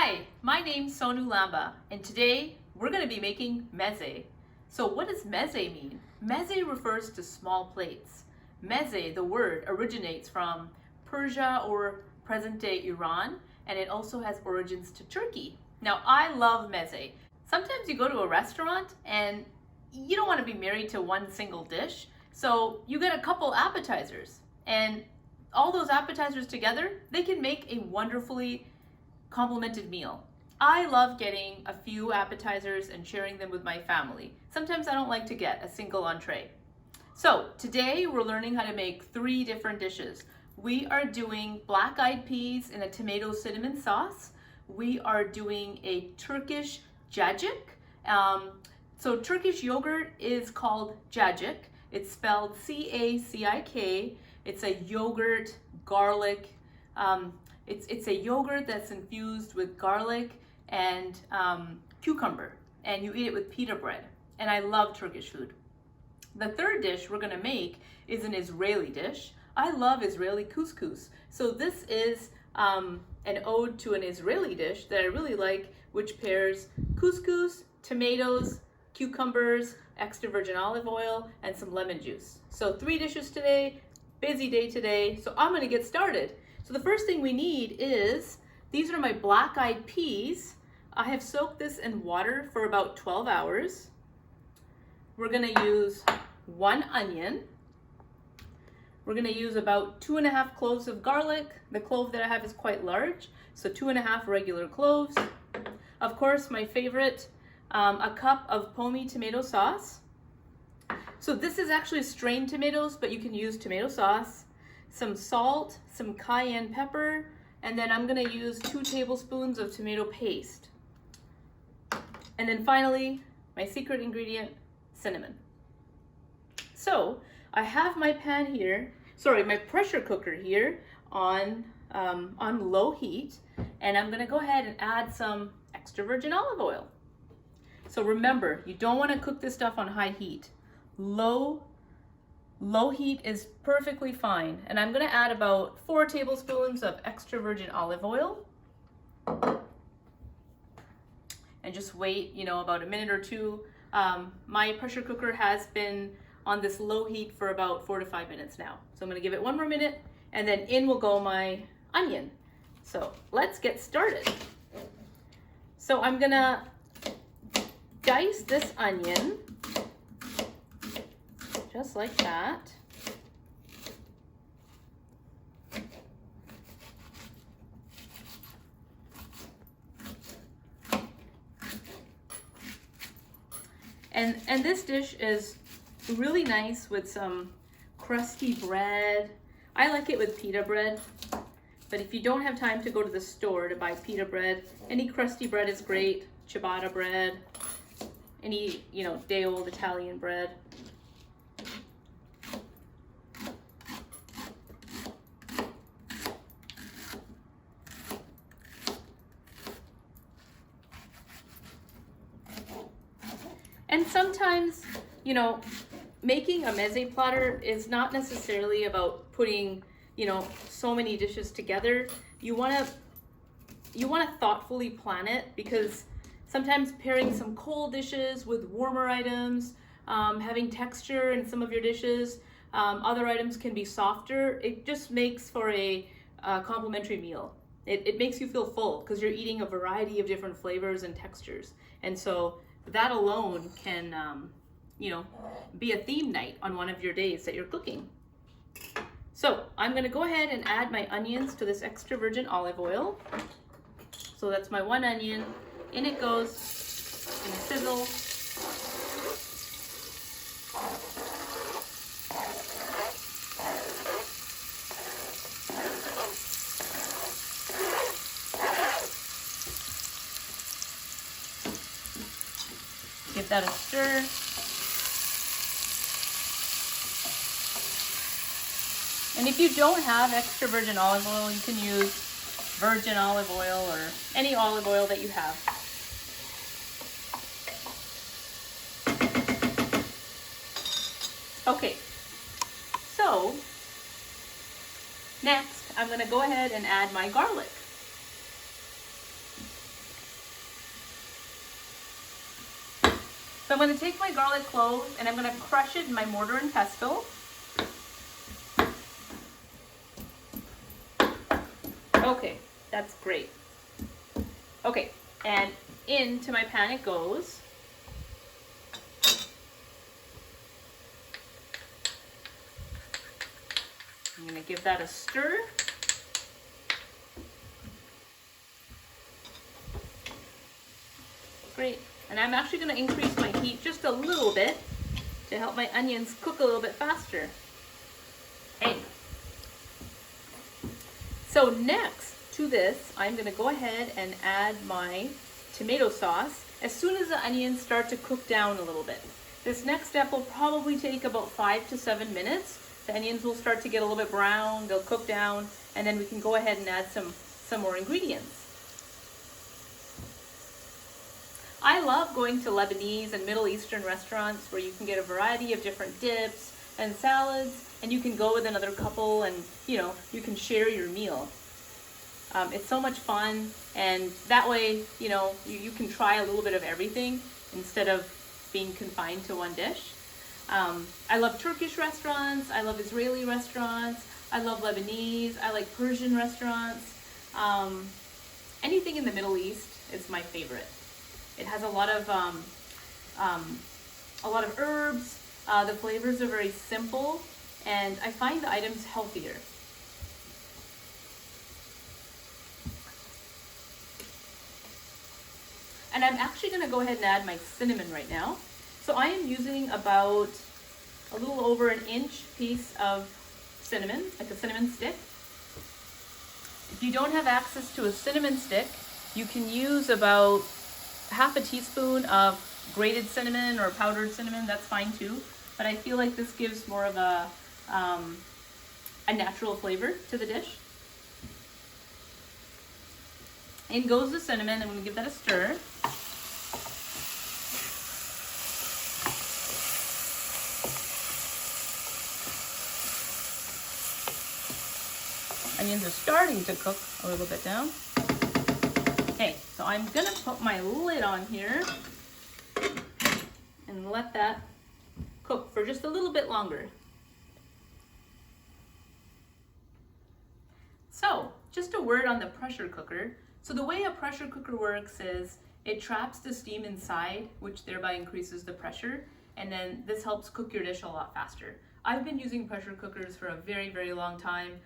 Hi, my name's Sonu Lamba, and today we're going to be making mezze. So what does mezze mean? Mezze refers to small plates. Mezze, the word, originates from Persia or present-day Iran, and it also has origins to Turkey. Now, I love mezze. Sometimes you go to a restaurant and you don't want to be married to one single dish, so you get a couple appetizers, and all those appetizers together, they can make a wonderfully complemented meal. I love getting a few appetizers and sharing them with my family. Sometimes I don't like to get a single entree. So today we're learning how to make 3 different dishes. We are doing black-eyed peas in a tomato cinnamon sauce. We are doing a Turkish Cacik. So Turkish yogurt is called Cacik. It's spelled C-A-C-I-K. It's a yogurt, garlic. It's a yogurt that's infused with garlic and cucumber, and you eat it with pita bread. And I love Turkish food. The third dish we're gonna make is an Israeli dish. I love Israeli couscous. So this is an ode to an Israeli dish that I really like, which pairs couscous, tomatoes, cucumbers, extra virgin olive oil, and some lemon juice. So 3 dishes today, busy day today. So I'm gonna get started. So the first thing we need is, these are my black-eyed peas. I have soaked this in water for about 12 hours. We're gonna use 1 onion. We're gonna use about 2½ cloves of garlic. The clove that I have is quite large, so 2½ regular cloves. Of course, my favorite, a cup of pommy tomato sauce. So this is actually strained tomatoes, but you can use tomato sauce. Some salt, some cayenne pepper, and then I'm gonna use 2 tablespoons of tomato paste. And then finally, my secret ingredient, cinnamon. So I have my pan here, my pressure cooker here on low heat, and I'm gonna go ahead and add some extra virgin olive oil. So remember, you don't wanna cook this stuff on high heat. Low heat is perfectly fine. And I'm gonna add about 4 tablespoons of extra virgin olive oil. And just wait, about a minute or 2. My pressure cooker has been on this low heat for about 4 to 5 minutes now. So I'm gonna give it 1 more minute, and then in will go my onion. So let's get started. So I'm gonna dice this onion, just like that. And this dish is really nice with some crusty bread. I like it with pita bread, but if you don't have time to go to the store to buy pita bread, any crusty bread is great. Ciabatta bread, any, day-old Italian bread. And sometimes, making a mezze platter is not necessarily about putting, so many dishes together. You wanna thoughtfully plan it, because sometimes pairing some cold dishes with warmer items, having texture in some of your dishes, other items can be softer. It just makes for a complimentary meal. It makes you feel full because you're eating a variety of different flavors and textures. And so that alone can, be a theme night on one of your days that you're cooking. So I'm gonna go ahead and add my onions to this extra virgin olive oil. So that's my 1 onion. In it goes in a sizzle. Give that a stir. And if you don't have extra virgin olive oil, you can use virgin olive oil or any olive oil that you have. Okay, so next I'm going to go ahead and add my garlic. I'm going to take my garlic cloves and I'm going to crush it in my mortar and pestle. Okay, that's great. Okay, and into my pan it goes. I'm going to give that a stir. Great. And I'm actually going to increase my heat just a little bit to help my onions cook a little bit faster. Hey. So next to this, I'm going to go ahead and add my tomato sauce as soon as the onions start to cook down a little bit. This next step will probably take about 5 to 7 minutes. The onions will start to get a little bit brown, they'll cook down, and then we can go ahead and add some more ingredients. I love going to Lebanese and Middle Eastern restaurants where you can get a variety of different dips and salads, and you can go with another couple and, you know, you can share your meal. It's so much fun, and that way, you know, you can try a little bit of everything instead of being confined to one dish. I love Turkish restaurants, I love Israeli restaurants, I love Lebanese, I like Persian restaurants. Anything in the Middle East is my favorite. It has a lot of herbs. The flavors are very simple, and I find the items healthier. And I'm actually going to go ahead and add my cinnamon right now. So I am using about a little over an inch piece of cinnamon, like a cinnamon stick. If you don't have access to a cinnamon stick, you can use about half a teaspoon of grated cinnamon or powdered cinnamon. That's fine too. But I feel like this gives more of a natural flavor to the dish. In goes the cinnamon. I'm going to give that a stir. Onions are starting to cook a little bit down. Okay, so I'm gonna put my lid on here and let that cook for just a little bit longer. So, just a word on the pressure cooker. So the way a pressure cooker works is it traps the steam inside, which thereby increases the pressure, and then this helps cook your dish a lot faster. I've been using pressure cookers for a very, very long time.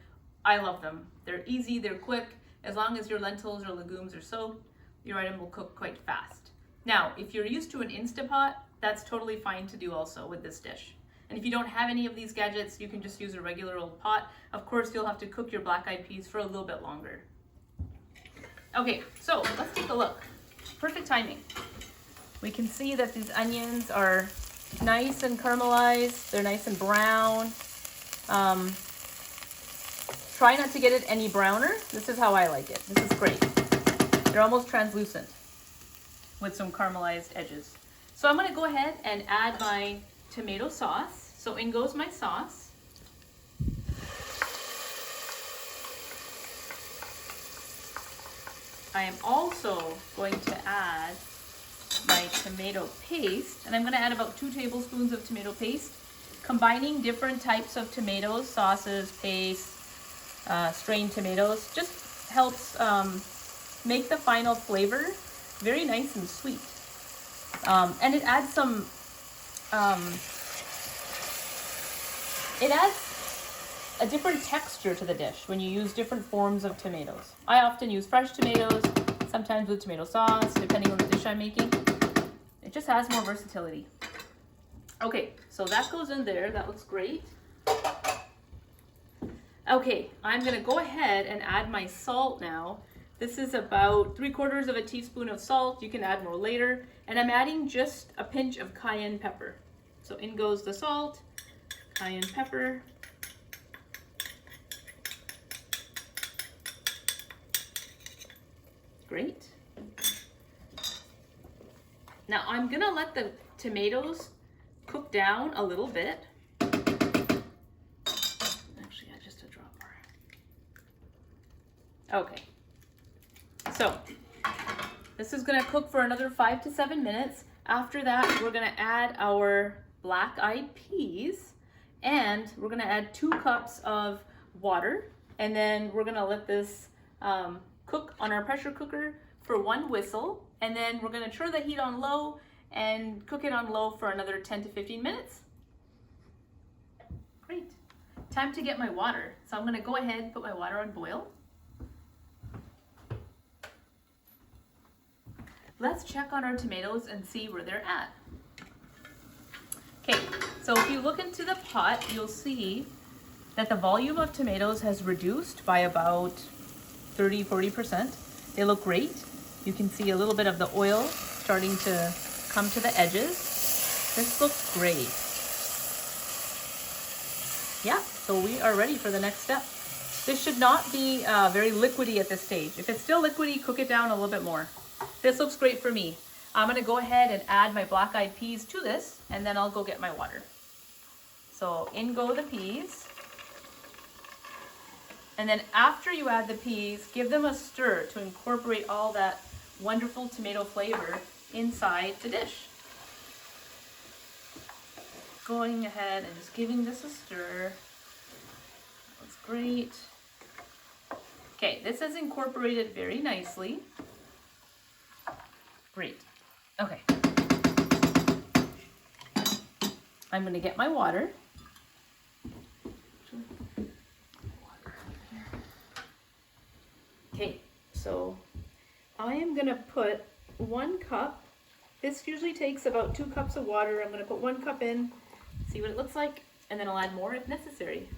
I love them. They're easy, they're quick. As long as your lentils or legumes are soaked, your item will cook quite fast. Now, if you're used to an Instapot, that's totally fine to do also with this dish. And if you don't have any of these gadgets, you can just use a regular old pot. Of course, you'll have to cook your black-eyed peas for a little bit longer. Okay, so let's take a look. Perfect timing. We can see that these onions are nice and caramelized. They're nice and brown. Try not to get it any browner. This is how I like it. This is great. They're almost translucent with some caramelized edges. So I'm going to go ahead and add my tomato sauce. So in goes my sauce. I am also going to add my tomato paste, and I'm going to add about 2 tablespoons of tomato paste. Combining different types of tomatoes, sauces, paste, strained tomatoes just helps make the final flavor very nice and sweet. And it adds some, it adds a different texture to the dish when you use different forms of tomatoes. I often use fresh tomatoes, sometimes with tomato sauce, depending on the dish I'm making. It just has more versatility. Okay, so that goes in there. That looks great. Okay, I'm gonna go ahead and add my salt now. This is about 3/4 teaspoon of salt. You can add more later. And I'm adding just a pinch of cayenne pepper. So in goes the salt, cayenne pepper. Great. Now I'm gonna let the tomatoes cook down a little bit. Actually, add just a drop more. Okay. So this is gonna cook for another 5 to 7 minutes. After that, we're gonna add our black-eyed peas, and we're gonna add 2 cups of water, and then we're gonna let this cook on our pressure cooker for 1 whistle, and then we're gonna turn the heat on low and cook it on low for another 10 to 15 minutes. Great. Time to get my water. So I'm gonna go ahead and put my water on boil. Let's check on our tomatoes and see where they're at. Okay, so if you look into the pot, you'll see that the volume of tomatoes has reduced by about 30–40%. They look great. You can see a little bit of the oil starting to come to the edges. This looks great. Yeah, so we are ready for the next step. This should not be very liquidy at this stage. If it's still liquidy, cook it down a little bit more. This looks great for me. I'm gonna go ahead and add my black-eyed peas to this, and then I'll go get my water. So in go the peas. And then after you add the peas, give them a stir to incorporate all that wonderful tomato flavor inside the dish. Going ahead and just giving this a stir. That's great. Okay, this is incorporated very nicely. Great. Okay. I'm going to get my water. Okay, so I am going to put 1 cup. This usually takes about 2 cups of water. I'm going to put 1 cup in, see what it looks like, and then I'll add more if necessary.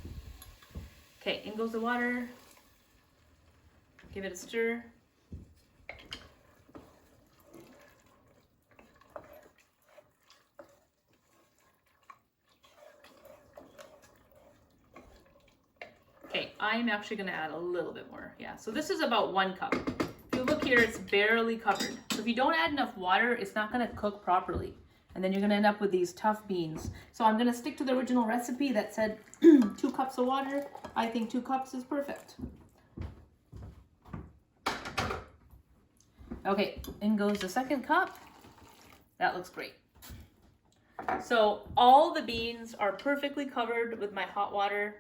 Okay, in goes the water. Give it a stir. Okay, I'm actually gonna add a little bit more. Yeah, so this is about 1 cup. If you look here, it's barely covered. So if you don't add enough water, it's not gonna cook properly. And then you're gonna end up with these tough beans. So I'm gonna stick to the original recipe that said 2 cups of water. I think 2 cups is perfect. Okay, in goes the 2nd cup. That looks great. So all the beans are perfectly covered with my hot water.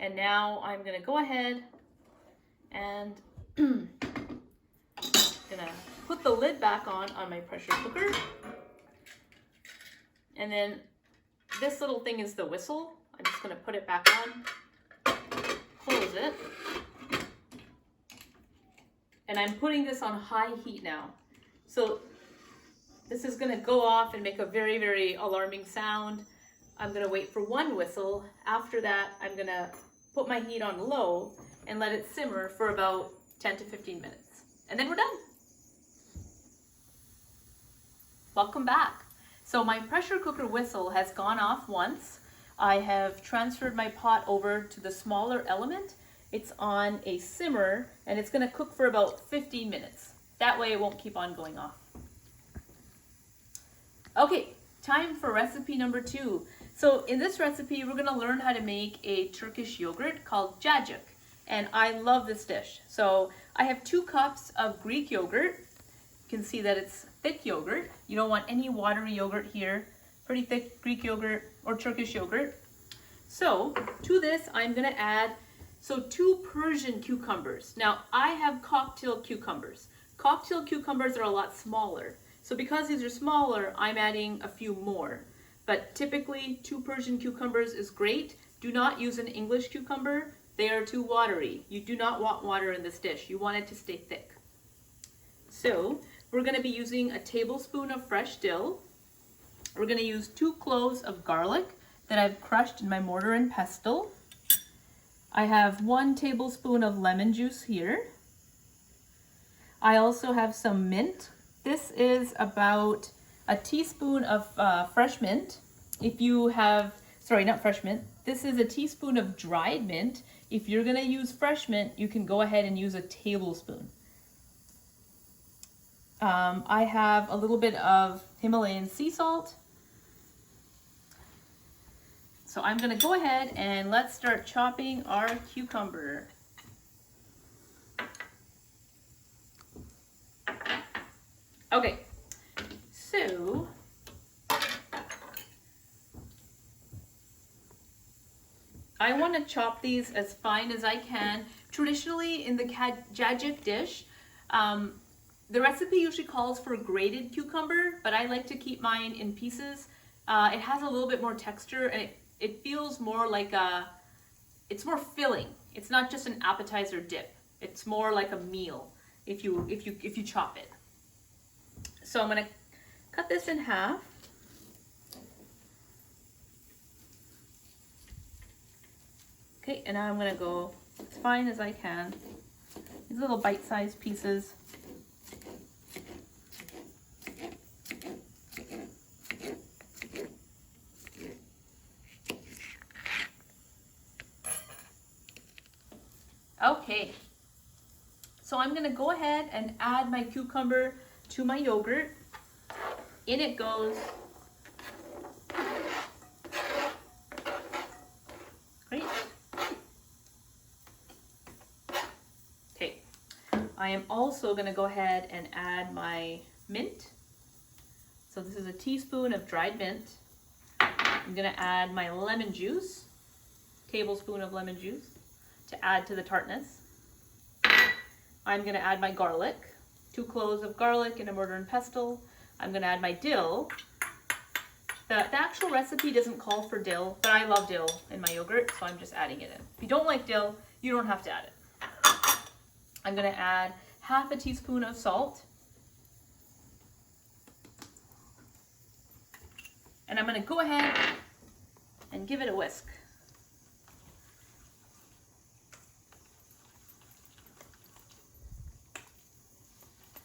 And now I'm gonna go ahead and gonna put the lid back on my pressure cooker. And then this little thing is the whistle. I'm just gonna put it back on, close it. And I'm putting this on high heat now. So this is gonna go off and make a very, very alarming sound. I'm gonna wait for 1 whistle. After that, I'm gonna put my heat on low and let it simmer for about 10 to 15 minutes. And then we're done. Welcome back. So my pressure cooker whistle has gone off once. I have transferred my pot over to the smaller element. It's on a simmer and it's gonna cook for about 15 minutes. That way it won't keep on going off. Okay, time for recipe number 2. So in this recipe, we're gonna learn how to make a Turkish yogurt called cacik. And I love this dish. So I have 2 cups of Greek yogurt. You can see that it's thick yogurt. You don't want any watery yogurt here. Pretty thick Greek yogurt or Turkish yogurt. So to this, I'm gonna add 2 Persian cucumbers. Now I have cocktail cucumbers. Cocktail cucumbers are a lot smaller. So because these are smaller, I'm adding a few more. But typically 2 Persian cucumbers is great. Do not use an English cucumber. They are too watery. You do not want water in this dish. You want it to stay thick. So we're gonna be using a tablespoon of fresh dill. We're gonna use 2 cloves of garlic that I've crushed in my mortar and pestle. I have 1 tablespoon of lemon juice here. I also have some mint. This is about a teaspoon of fresh mint. If you have, sorry, not fresh mint. This is a teaspoon of dried mint. If you're gonna use fresh mint, you can go ahead and use a tablespoon. I have a little bit of Himalayan sea salt. So I'm gonna go ahead and let's start chopping our cucumber. Okay, so want to chop these as fine as I can. Traditionally in the cacik dish, the recipe usually calls for grated cucumber, but I like to keep mine in pieces. It has a little bit more texture, and it feels more like it's more filling. It's not just an appetizer dip. It's more like a meal if you chop it. So I'm gonna cut this in half. Okay, and now I'm gonna go as fine as I can. These little bite-sized pieces. Okay, so I'm gonna go ahead and add my cucumber to my yogurt. In it goes. Great. Okay, I am also gonna go ahead and add my mint. So this is a teaspoon of dried mint. I'm gonna add my lemon juice, tablespoon of lemon juice, to add to the tartness. I'm going to add my garlic, 2 cloves of garlic in a mortar and pestle. I'm going to add my dill. The actual recipe doesn't call for dill, but I love dill in my yogurt, so I'm just adding it in. If you don't like dill, you don't have to add it. I'm going to add half a teaspoon of salt. And I'm going to go ahead and give it a whisk.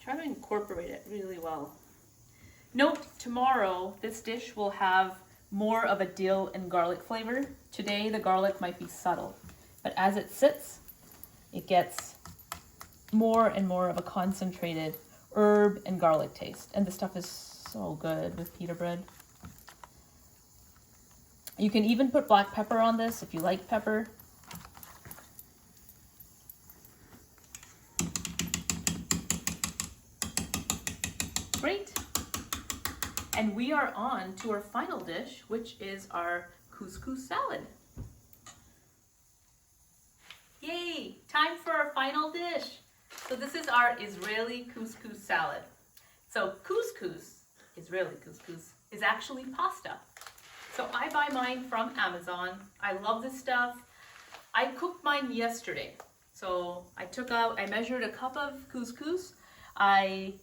Try to incorporate it really well. Note, tomorrow this dish will have more of a dill and garlic flavor. Today the garlic might be subtle, but as it sits, it gets more and more of a concentrated herb and garlic taste. And the stuff is so good with pita bread. You can even put black pepper on this if you like pepper. Great. And we are on to our final dish, which is our couscous salad. Yay! Time for our final dish. So this is our Israeli couscous salad. So couscous, Israeli couscous, is actually pasta. So I buy mine from Amazon. I love this stuff. I cooked mine yesterday. So I measured a cup of couscous. I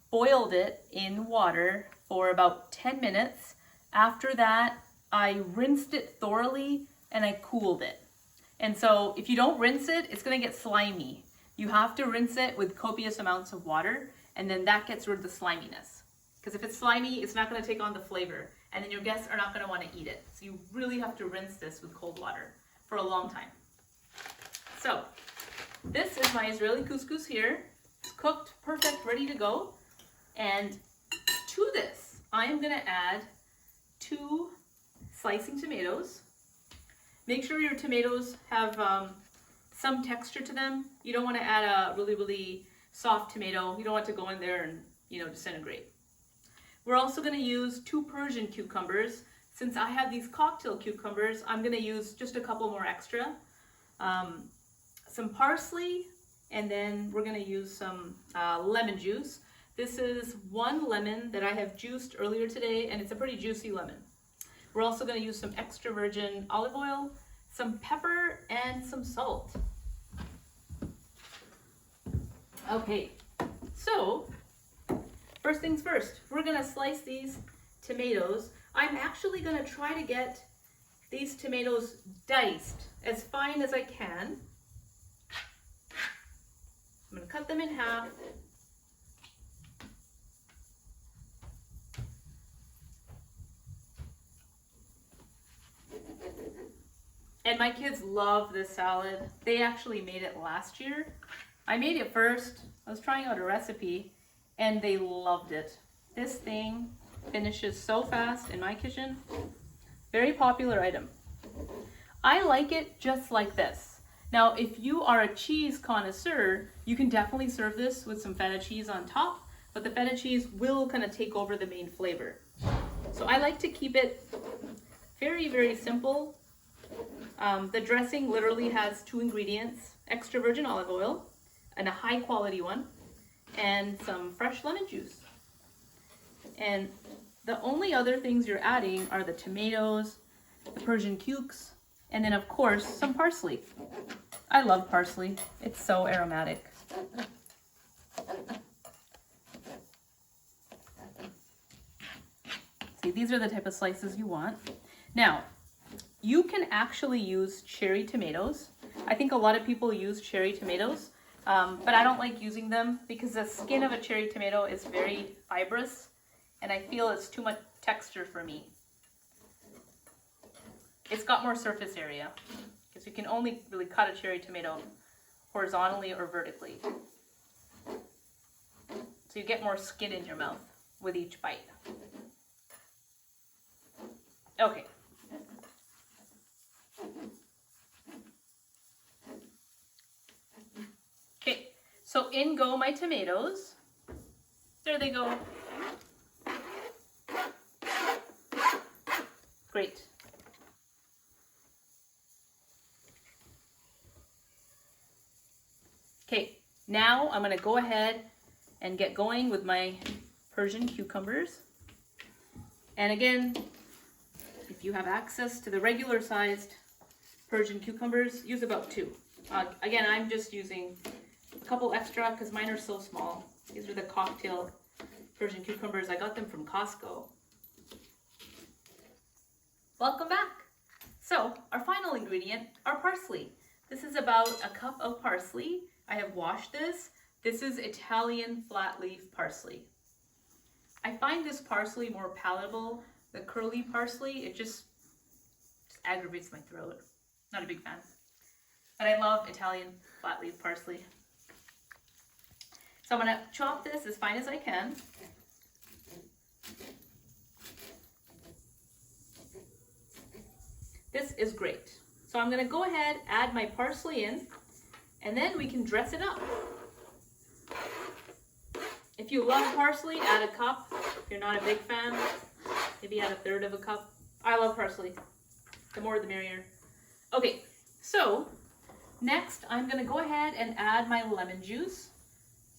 boiled it in water for about 10 minutes. After that, I rinsed it thoroughly and I cooled it. And so if you don't rinse it, it's gonna get slimy. You have to rinse it with copious amounts of water, and then that gets rid of the sliminess. Because if it's slimy, it's not gonna take on the flavor, and then your guests are not gonna wanna eat it. So you really have to rinse this with cold water for a long time. So this is my Israeli couscous here. It's cooked, perfect, ready to go. And to this, I am gonna add 2 slicing tomatoes. Make sure your tomatoes have some texture to them. You don't want to add a really, really soft tomato. You don't want it to go in there and, disintegrate. We're also going to use 2 Persian cucumbers. Since I have these cocktail cucumbers, I'm going to use just a couple more extra. Some parsley, and then we're going to use some lemon juice. This is 1 lemon that I have juiced earlier today, and it's a pretty juicy lemon. We're also going to use some extra virgin olive oil, some pepper, and some salt. Okay, so first things first, we're going to slice these tomatoes. I'm actually going to try to get these tomatoes diced as fine as I can. I'm going to cut them in half. And my kids love this salad. They actually made it last year. I made it first. I was trying out a recipe and they loved it. This thing finishes so fast in my kitchen. Very popular item. I like it just like this. Now, if you are a cheese connoisseur, you can definitely serve this with some feta cheese on top, but the feta cheese will kind of take over the main flavor. So I like to keep it very, very simple. The dressing literally has 2 ingredients: extra virgin olive oil, and a high quality one, and some fresh lemon juice. And the only other things you're adding are the tomatoes, the Persian cukes, and then of course some parsley. I love parsley. It's so aromatic. See, these are the type of slices you want. Now, you can actually use cherry tomatoes. I think a lot of people use cherry tomatoes, but I don't like using them because the skin of a cherry tomato is very fibrous, and I feel it's too much texture for me. It's got more surface area because you can only really cut a cherry tomato horizontally or vertically. So you get more skin in your mouth with each bite. Okay. Okay, so in go my tomatoes. There they go. Great. Okay, now I'm going to go ahead and get going with my Persian cucumbers. And again, if you have access to the regular sized Persian cucumbers, use about 2. Again, I'm just using a couple extra because mine are so small. These are the cocktail Persian cucumbers. I got them from Costco. Welcome back. So our final ingredient are parsley. This is about a cup of parsley. I have washed this. This is Italian flat leaf parsley. I find this parsley more palatable. The curly parsley, it just aggravates my throat. Not a big fan. But I love Italian flat leaf parsley. So I'm going to chop this as fine as I can. This is great. So I'm going to go ahead, add my parsley in, and then we can dress it up. If you love parsley, add a cup. If you're not a big fan, maybe add 1/3 of a cup. I love parsley. The more the merrier. Okay, so next I'm going to go ahead and add my lemon juice.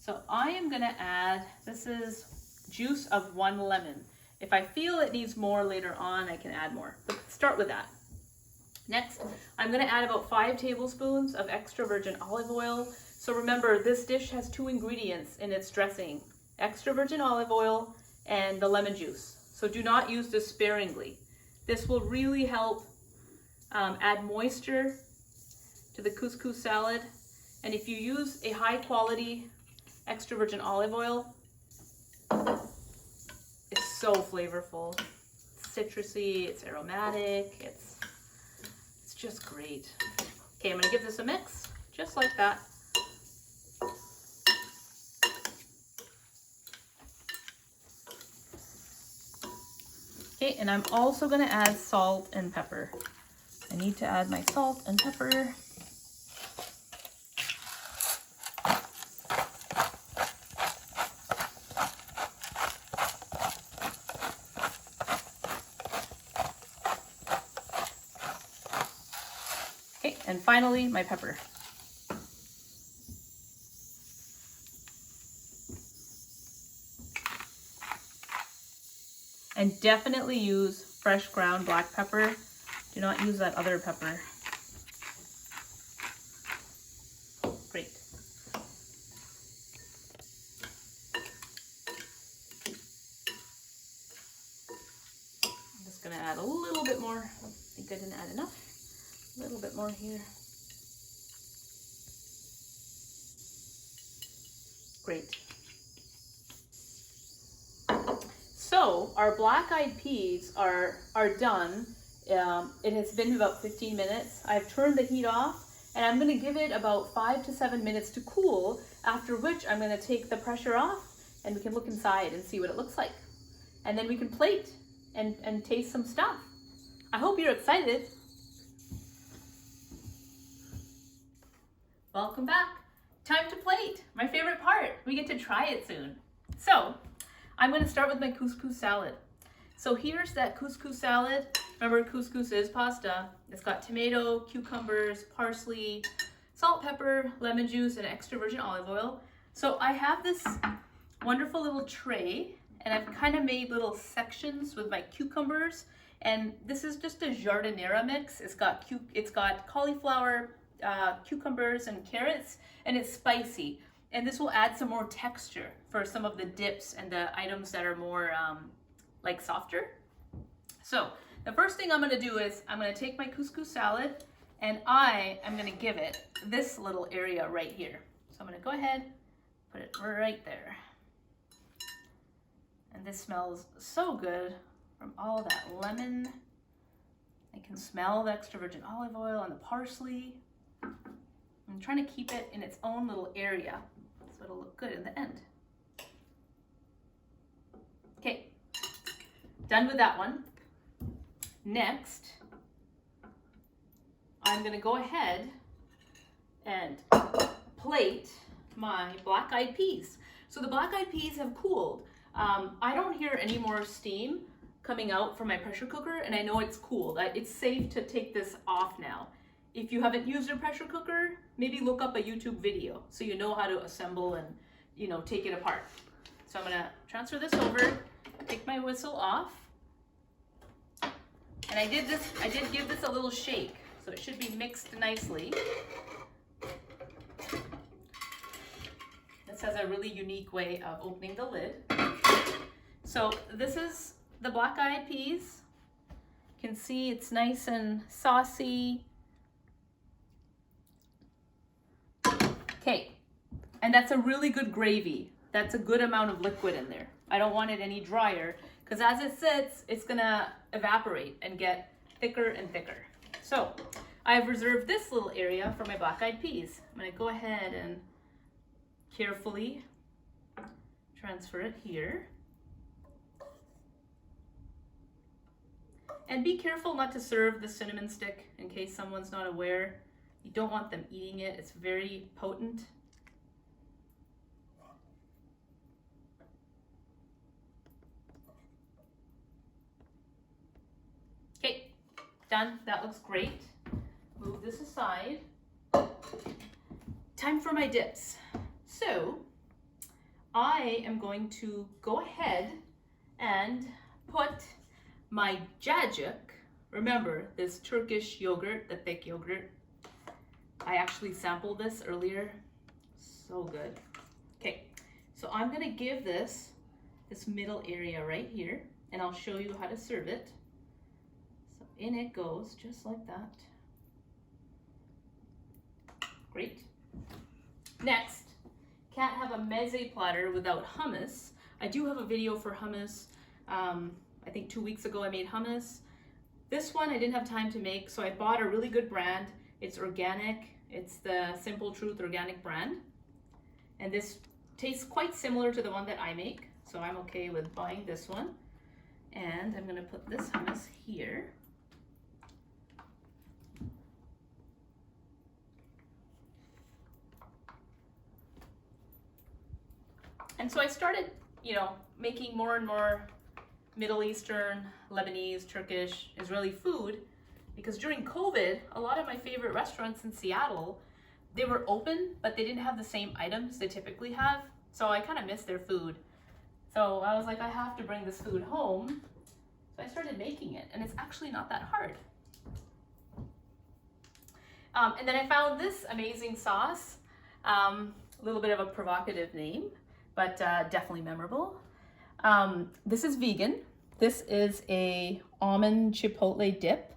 So I am going to add, this is juice of 1 lemon. If I feel it needs more later on, I can add more. But start with that. Next, I'm going to add about 5 tablespoons of extra virgin olive oil. So remember, this dish has 2 ingredients in its dressing: extra virgin olive oil and the lemon juice. So do not use this sparingly. This will really help add moisture to the couscous salad. And if you use a high quality extra virgin olive oil, it's so flavorful. It's citrusy, it's aromatic, it's just great. Okay, I'm gonna give this a mix, just like that. Okay, and I'm also gonna add salt and pepper. I need to add my salt and pepper. Okay, and finally my pepper. And definitely use fresh ground black pepper. Do not use that other pepper. Great. I'm just gonna add a little bit more. I think I didn't add enough. A little bit more here. Great. So our black-eyed peas are done. It has been about 15 minutes. I've turned the heat off, and I'm going to give it about 5 to 7 minutes to cool, after which I'm going to take the pressure off and we can look inside and see what it looks like. And then we can plate and taste some stuff. I hope you're excited. Welcome back. Time to plate. My favorite part. We get to try it soon. So I'm going to start with my couscous salad. So here's that couscous salad. Remember, couscous is pasta. It's got tomato, cucumbers, parsley, salt, pepper, lemon juice, and extra virgin olive oil. So I have this wonderful little tray, and I've kind of made little sections with my cucumbers. And this is just a jardinera mix. It's got cauliflower, cucumbers, and carrots, and it's spicy. And this will add some more texture for some of the dips and the items that are more like softer. So the first thing I'm gonna do is I'm gonna take my couscous salad and I am gonna give it this little area right here. So I'm gonna go ahead, put it right there. And this smells so good from all that lemon. I can smell the extra virgin olive oil and the parsley. I'm trying to keep it in its own little area so it'll look good in the end. Okay, done with that one. Next, I'm gonna go ahead and plate my black-eyed peas. So the black-eyed peas have cooled. I don't hear any more steam coming out from my pressure cooker, and I know it's cooled. It's safe to take this off now. If you haven't used a pressure cooker, maybe look up a YouTube video so you know how to assemble and, you know, take it apart. So I'm gonna transfer this over, take my whistle off. And I did give this a little shake, so it should be mixed nicely. This has a really unique way of opening the lid. So this is the black-eyed peas. You can see it's nice and saucy. Okay, and that's a really good gravy. That's a good amount of liquid in there. I don't want it any drier, because as it sits, it's gonna evaporate and get thicker and thicker. So I've reserved this little area for my black-eyed peas. I'm gonna go ahead and carefully transfer it here. And be careful not to serve the cinnamon stick in case someone's not aware. You don't want them eating it. It's very potent. Okay, done. That looks great. Move this aside. Time for my dips. So I am going to go ahead and put my cacik. Remember this Turkish yogurt, the thick yogurt. I actually sampled this earlier. So good. Okay, so I'm gonna give this middle area right here, and I'll show you how to serve it. So in it goes, just like that. Great. Next, can't have a mezze platter without hummus. I do have a video for hummus. I think 2 weeks ago I made hummus. This one I didn't have time to make, so I bought a really good brand. It's organic. It's the Simple Truth organic brand. And this tastes quite similar to the one that I make, so I'm okay with buying this one. And I'm gonna put this hummus here. And so I started, you know, making more and more Middle Eastern, Lebanese, Turkish, Israeli food, because during COVID, a lot of my favorite restaurants in Seattle, they were open, but they didn't have the same items they typically have. So I kind of missed their food. So I was like, I have to bring this food home. So I started making it, and it's actually not that hard. And then I found this amazing sauce, a little bit of a provocative name, but definitely memorable. This is vegan. This is a almond chipotle dip,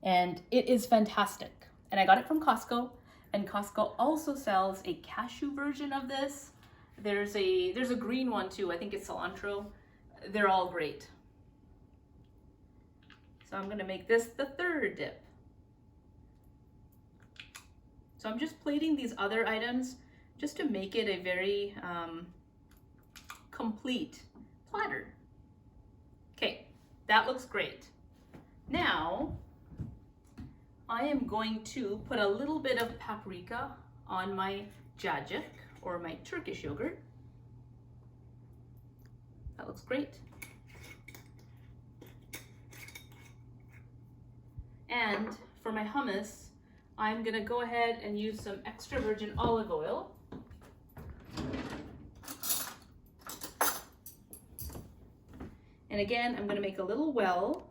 and it is fantastic. And I got it from Costco, and Costco also sells a cashew version of this. There's a green one too. I think it's cilantro. They're all great. So I'm gonna make this the third dip. So I'm just plating these other items just to make it a very complete platter. Okay, that looks great. Now, I am going to put a little bit of paprika on my cacik, or my Turkish yogurt. That looks great. And for my hummus, I'm gonna go ahead and use some extra virgin olive oil. And again, I'm gonna make a little well.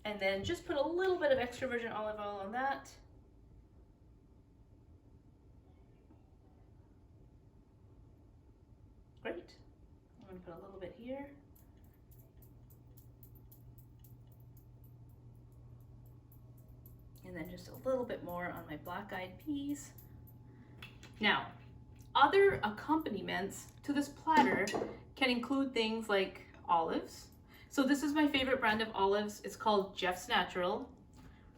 And then just put a little bit of extra virgin olive oil on that. Great. I'm gonna put a little bit here. And then just a little bit more on my black-eyed peas. Now, other accompaniments to this platter can include things like olives. So this is my favorite brand of olives. It's called Jeff's Natural.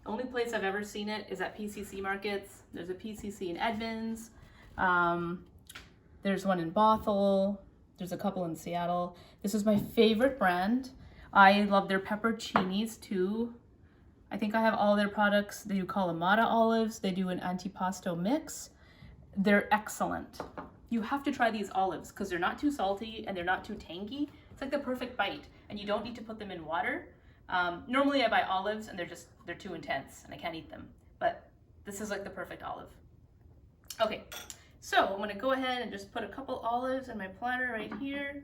The only place I've ever seen it is at PCC markets. There's a PCC in Edmonds. There's one in Bothell. There's a couple in Seattle. This is my favorite brand. I love their pepperoncinis too. I think I have all their products. They do Kalamata olives. They do an antipasto mix. They're excellent. You have to try these olives because they're not too salty and they're not too tangy. It's like the perfect bite, and you don't need to put them in water. Normally I buy olives and they're too intense and I can't eat them, but this is like the perfect olive. Okay, so I'm gonna go ahead and just put a couple olives in my platter right here.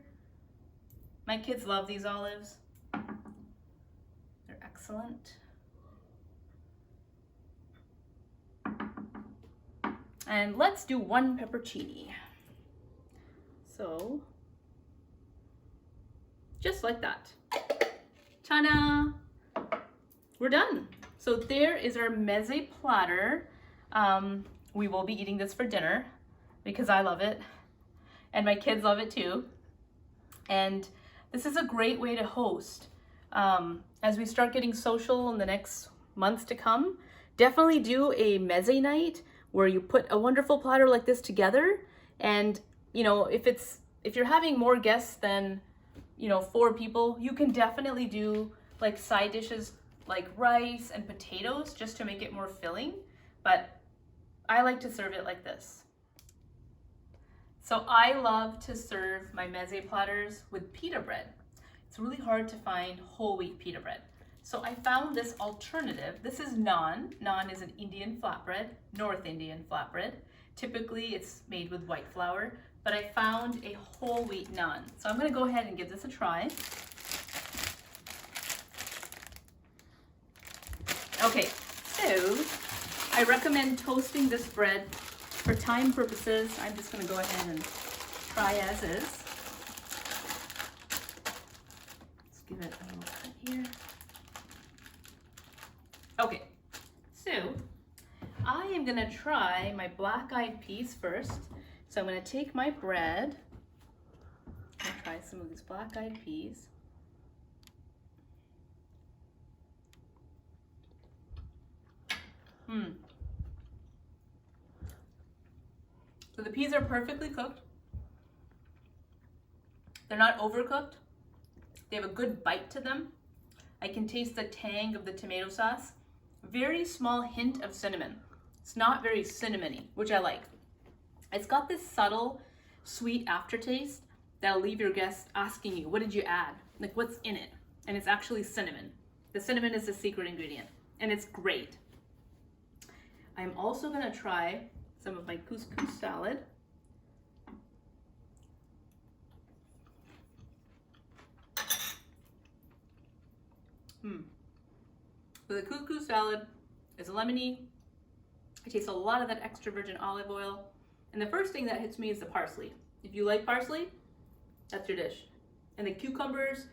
My kids love these olives. They're excellent. And let's do one pepperoncini. So, just like that. Ta-da! We're done. So there is our mezze platter. We will be eating this for dinner because I love it and my kids love it too. And this is a great way to host. As we start getting social in the next months to come, definitely do a mezze night where you put a wonderful platter like this together. And you know, if you're having more guests than 4 people, you can definitely do like side dishes like rice and potatoes just to make it more filling. But I like to serve it like this. So I love to serve my mezze platters with pita bread. It's really hard to find whole wheat pita bread. So I found this alternative. This is naan. Naan is an Indian flatbread, North Indian flatbread. Typically it's made with white flour, but I found a whole wheat naan. So I'm gonna go ahead and give this a try. Okay, so I recommend toasting this bread for time purposes. I'm just gonna go ahead and try as is. Let's give it a little cut here. Okay, so I am gonna try my black-eyed peas first. So I'm gonna take my bread and try some of these black-eyed peas. So the peas are perfectly cooked. They're not overcooked. They have a good bite to them. I can taste the tang of the tomato sauce. Very small hint of cinnamon. It's not very cinnamony, which I like. It's got this subtle, sweet aftertaste that'll leave your guests asking you, what did you add? Like, what's in it? And it's actually cinnamon. The cinnamon is the secret ingredient, and it's great. I'm also gonna try some of my couscous salad. So the couscous salad is lemony. I taste a lot of that extra virgin olive oil. And the first thing that hits me is the parsley. If you like parsley, that's your dish. And the cucumbers,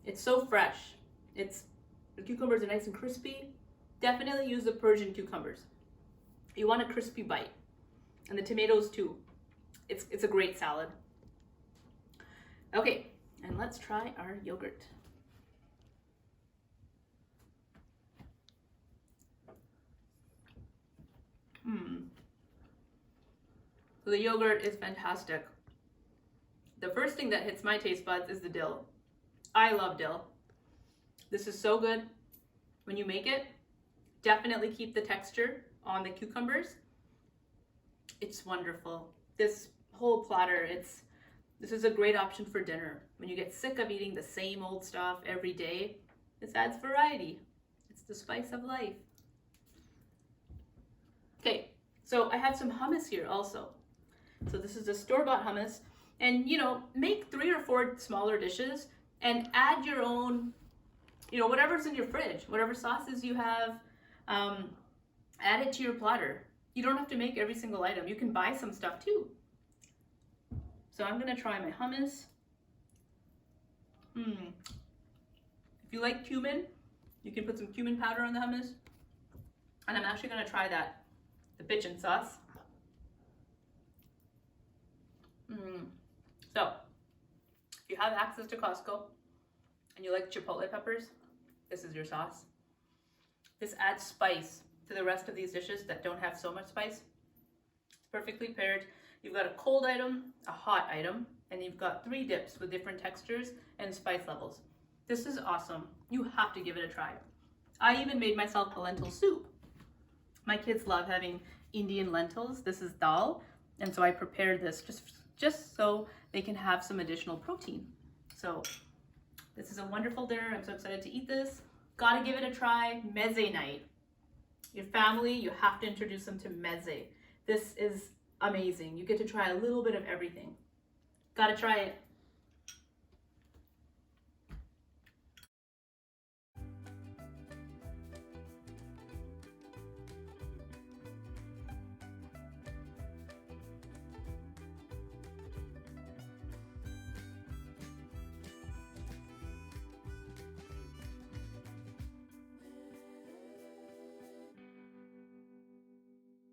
it's so fresh. The cucumbers are nice and crispy. Definitely use the Persian cucumbers. You want a crispy bite. And the tomatoes too. It's a great salad. Okay, and let's try our yogurt. So the yogurt is fantastic. The first thing that hits my taste buds is the dill. I love dill. This is so good. When you make it, definitely keep the texture on the cucumbers. It's wonderful. This whole platter, This is a great option for dinner. When you get sick of eating the same old stuff every day, this adds variety. It's the spice of life. Okay, so I have some hummus here also. So this is a store-bought hummus. And, you know, make 3 or 4 smaller dishes and add your own, you know, whatever's in your fridge, whatever sauces you have, add it to your platter. You don't have to make every single item. You can buy some stuff too. So I'm gonna try my hummus. If you like cumin, you can put some cumin powder on the hummus. And I'm actually gonna try the bitchin sauce. So, if you have access to Costco and you like chipotle peppers, this is your sauce. This adds spice to the rest of these dishes that don't have so much spice. It's perfectly paired. You've got a cold item, a hot item, and you've got 3 dips with different textures and spice levels. This is awesome. You have to give it a try. I even made myself a lentil soup. My kids love having Indian lentils. This is dal, and so I prepared this just so they can have some additional protein. So this is a wonderful dinner. I'm so excited to eat this. Gotta give it a try. Mezze night. Your family, you have to introduce them to mezze. This is amazing. You get to try a little bit of everything. Gotta try it.